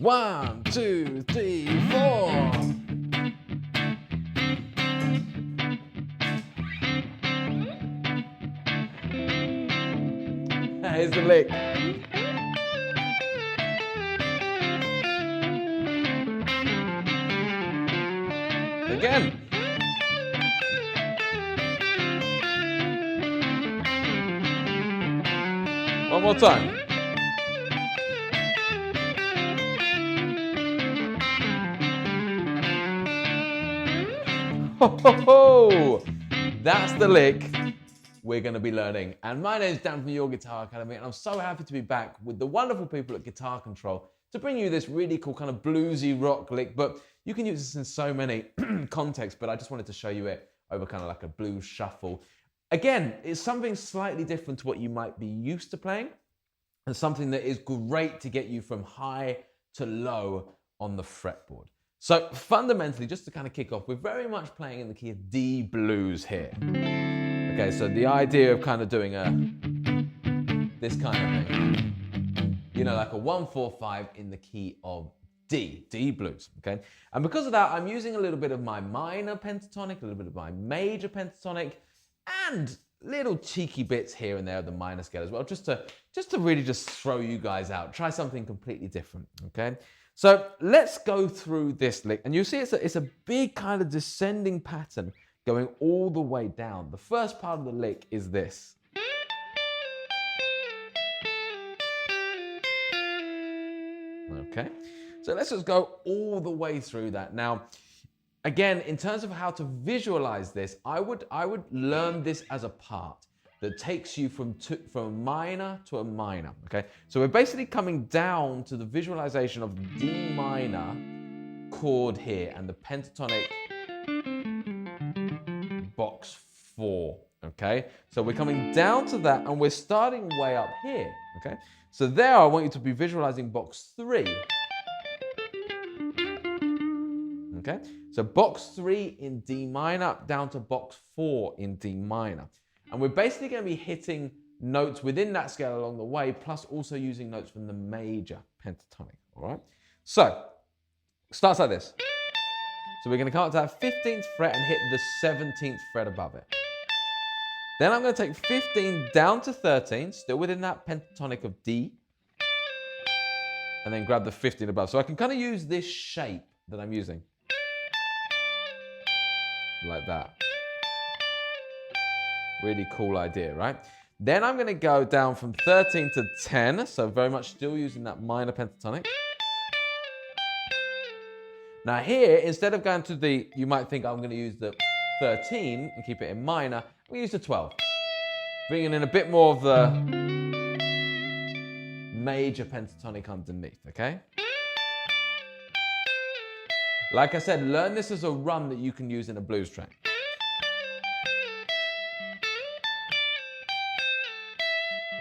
1, 2, 3, 4. Here's the lick. Again. One more time. Ho, ho, ho. That's the lick we're going to be learning. And my name is Dan from Your Guitar Academy, and I'm so happy to be back with the wonderful people at Guitar Control to bring you this really cool kind of bluesy rock lick. But you can use this in so many contexts, but I just wanted to show you it over kind of like a blues shuffle. Again, it's something slightly different to what you might be used to playing, and something that is great to get you from high to low on the fretboard. So fundamentally, just to kind of kick off, we're very much playing in the key of D blues here. Okay, so the idea of kind of doing this kind of thing, you know, like a 1, 4, 5 in the key of D blues, okay? And because of that, I'm using a little bit of my minor pentatonic, a little bit of my major pentatonic, and little cheeky bits here and there of the minor scale as well, just to really just throw you guys out. Try something completely different, okay? So let's go through this lick, and you see it's a big kind of descending pattern going all the way down. The first part of the lick is this. Okay, so let's just go all the way through that. Now, again, in terms of how to visualize this, I would learn this as a part that takes you from a minor to a minor, okay? So we're basically coming down to the visualization of the D minor chord here and the pentatonic box 4, okay? So we're coming down to that and we're starting way up here, okay? So there I want you to be visualizing box 3. Okay, so box 3 in D minor down to box 4 in D minor. And we're basically going to be hitting notes within that scale along the way, plus also using notes from the major pentatonic, all right? So, starts like this. So we're going to come up to that 15th fret and hit the 17th fret above it. Then I'm going to take 15 down to 13, still within that pentatonic of D, and then grab the 15 above. So I can kind of use this shape that I'm using. Like that. Really cool idea, right? Then I'm going to go down from 13 to 10, so very much still using that minor pentatonic. Now here, instead of going to the, you might think I'm going to use the 13 and keep it in minor, I'm going to use the 12. Bringing in a bit more of the major pentatonic underneath, okay? Like I said, learn this as a run that you can use in a blues track.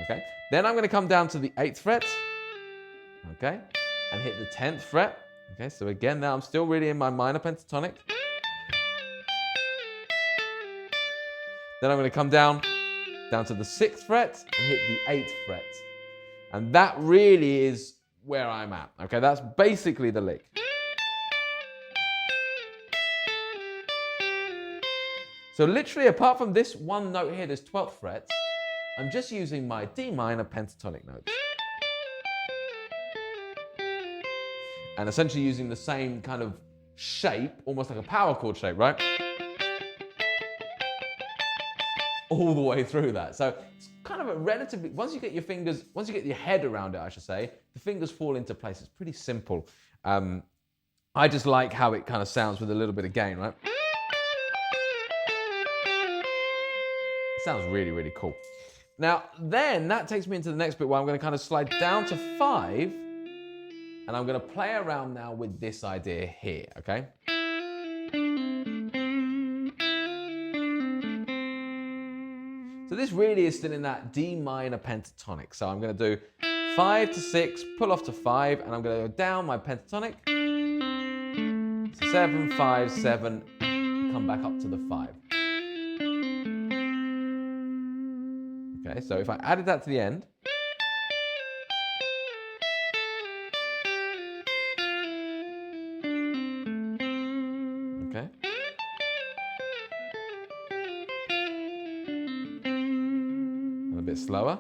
Okay, then I'm going to come down to the 8th fret, okay, and hit the 10th fret. Okay, so again, now I'm still really in my minor pentatonic. Then I'm going to come down to the 6th fret and hit the 8th fret. And that really is where I'm at. Okay, that's basically the lick. So literally, apart from this one note here, this 12th fret, I'm just using my D minor pentatonic notes. And essentially using the same kind of shape, almost like a power chord shape, right? All the way through that. So it's kind of a relatively, once you get your head around it, I should say, the fingers fall into place. It's pretty simple. I just like how it kind of sounds with a little bit of gain, right? It sounds really, really cool. Now, then that takes me into the next bit where I'm going to kind of slide down to 5, and I'm going to play around now with this idea here, okay? So this really is still in that D minor pentatonic. So I'm going to do 5 to 6, pull off to 5, and I'm going to go down my pentatonic. 7, 5, 7, come back up to the 5. Okay, so if I added that to the end, bit slower.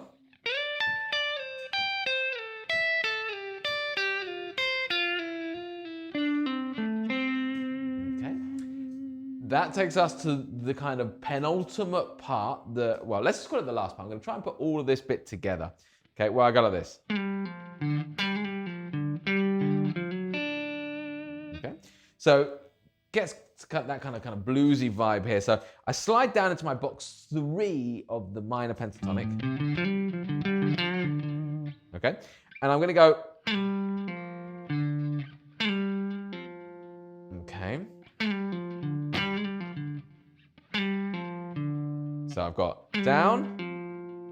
Okay. That takes us to the kind of penultimate part, well, let's just call it the last part. I'm going to try and put all of this bit together. Okay, well, I go like this. Okay, so gets that kind of bluesy vibe here. So I slide down into my box 3 of the minor pentatonic. Okay, and I'm going to go. Okay. So I've got down,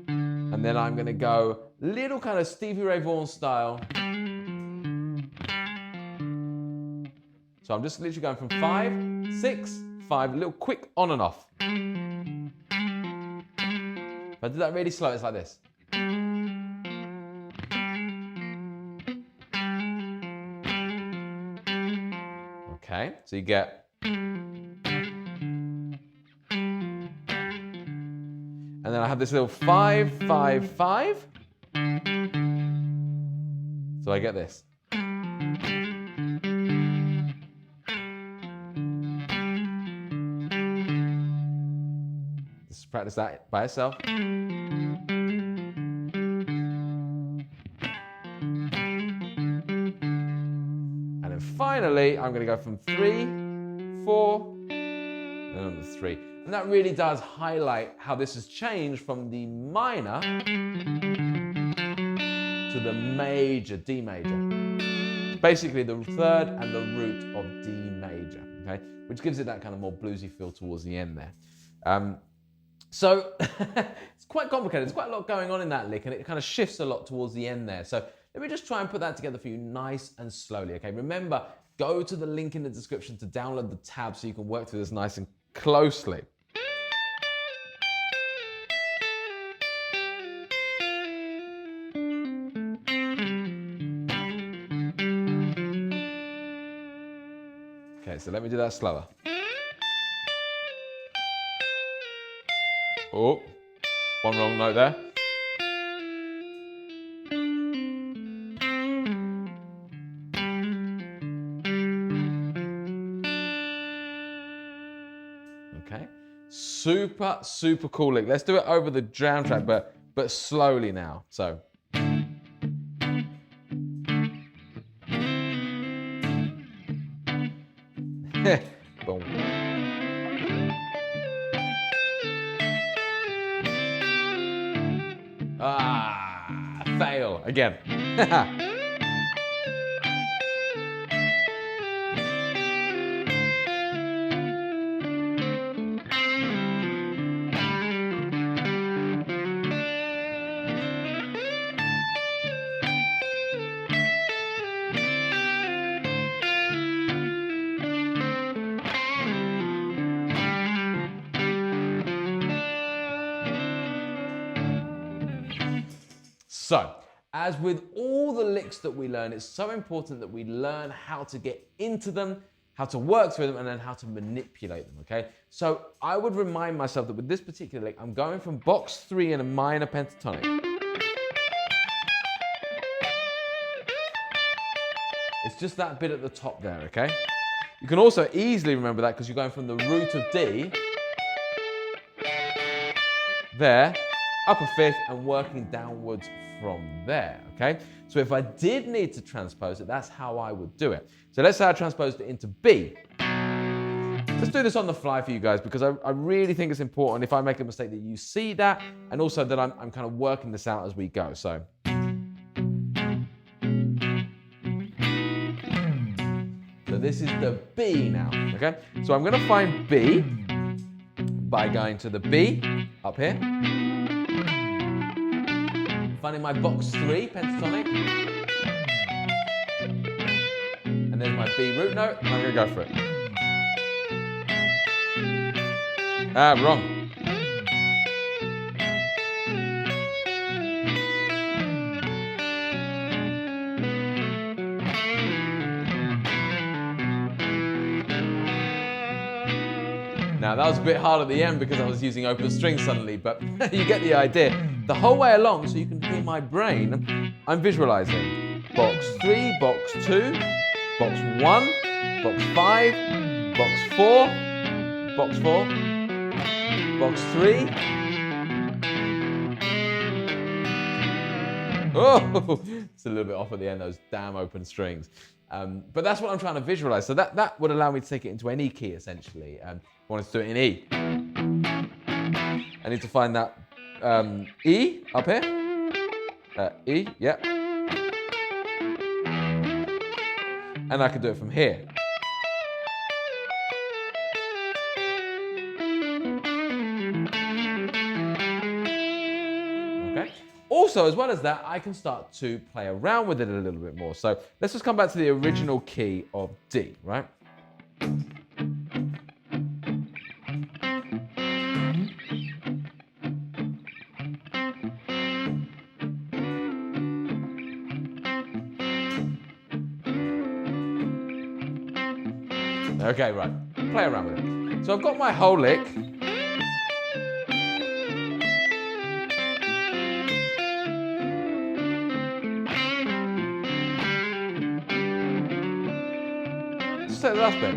and then I'm going to go little kind of Stevie Ray Vaughan style. So I'm just literally going from 5, 6, 5, a little quick on and off. If I do that really slow, it's like this. Okay, so you get. And then I have this little 5, 5, 5. So I get this. Just practice that by itself. And then finally, I'm going to go from 3, 4, and then on the 3. And that really does highlight how this has changed from the minor to the major, D major. It's basically the 3rd and the root of D major, okay? Which gives it that kind of more bluesy feel towards the end there. So it's quite complicated. There's quite a lot going on in that lick, and it kind of shifts a lot towards the end there. So let me just try and put that together for you nice and slowly, okay? Remember, go to the link in the description to download the tab so you can work through this nice and closely. Okay, so let me do that slower. Oh, one wrong note there. Okay, super, super cool lick. Let's do it over the jam track, but slowly now. So. Boom. Ah, fail again. So, as with all the licks that we learn, it's so important that we learn how to get into them, how to work through them, and then how to manipulate them, okay? So I would remind myself that with this particular lick, I'm going from box 3 in a minor pentatonic. It's just that bit at the top there, okay? You can also easily remember that because you're going from the root of D, there, up a 5th, and working downwards from there, okay? So if I did need to transpose it, that's how I would do it. So let's say I transposed it into B. Let's do this on the fly for you guys because I really think it's important if I make a mistake that you see that, and also that I'm kind of working this out as we go. So. So this is the B now, okay? So I'm gonna find B by going to the B up here. Finding my box 3 pentatonic, and there's my B root note, and I'm going to go for it. Ah, wrong. Now that was a bit hard at the end because I was using open strings suddenly, but you get the idea. the whole way along, so you can hear my brain, I'm visualizing box 3, box 2, box 1, box 5, box 4, box 4, box 3. Oh, it's a little bit off at the end, those damn open strings. But that's what I'm trying to visualize. So that would allow me to take it into any key, essentially. I wanted to do it in E. I need to find that E up here. E, yeah. And I can do it from here. Okay. Also, as well as that, I can start to play around with it a little bit more. So let's just come back to the original key of D, right? Okay, right, play around with it. So I've got my whole lick. Just take the last bit.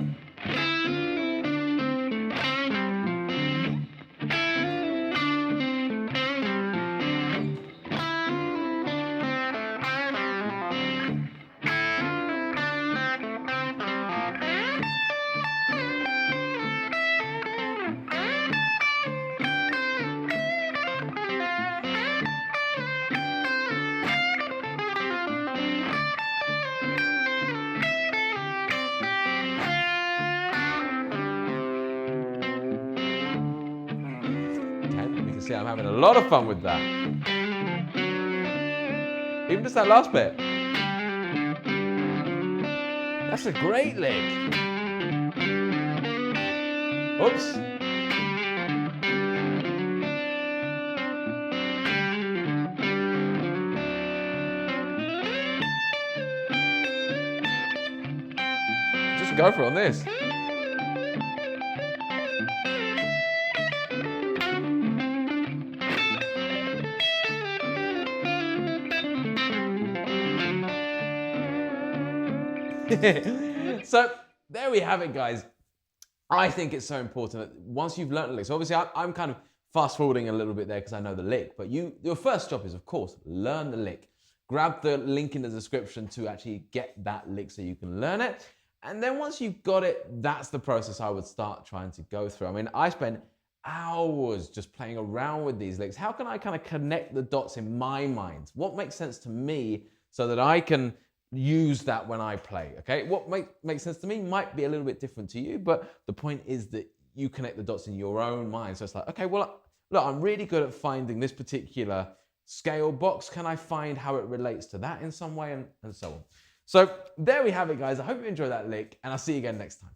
See, I'm having a lot of fun with that. Even just that last bit. That's a great lick. Oops. Just go for it on this. So there we have it, guys. I think it's so important that once you've learned the lick, so obviously I'm kind of fast forwarding a little bit there because I know the lick, but your first job is, of course, learn the lick. Grab the link in the description to actually get that lick so you can learn it. And then once you've got it, that's the process I would start trying to go through. I mean, I spent hours just playing around with these licks. How can I kind of connect the dots in my mind? What makes sense to me so that I can use that when I play, okay? What makes sense to me might be a little bit different to you, but the point is that you connect the dots in your own mind. So it's like, okay, well, look, I'm really good at finding this particular scale box. Can I find how it relates to that in some way, and so on. So there we have it, guys. I hope you enjoyed that lick, and I'll see you again next time.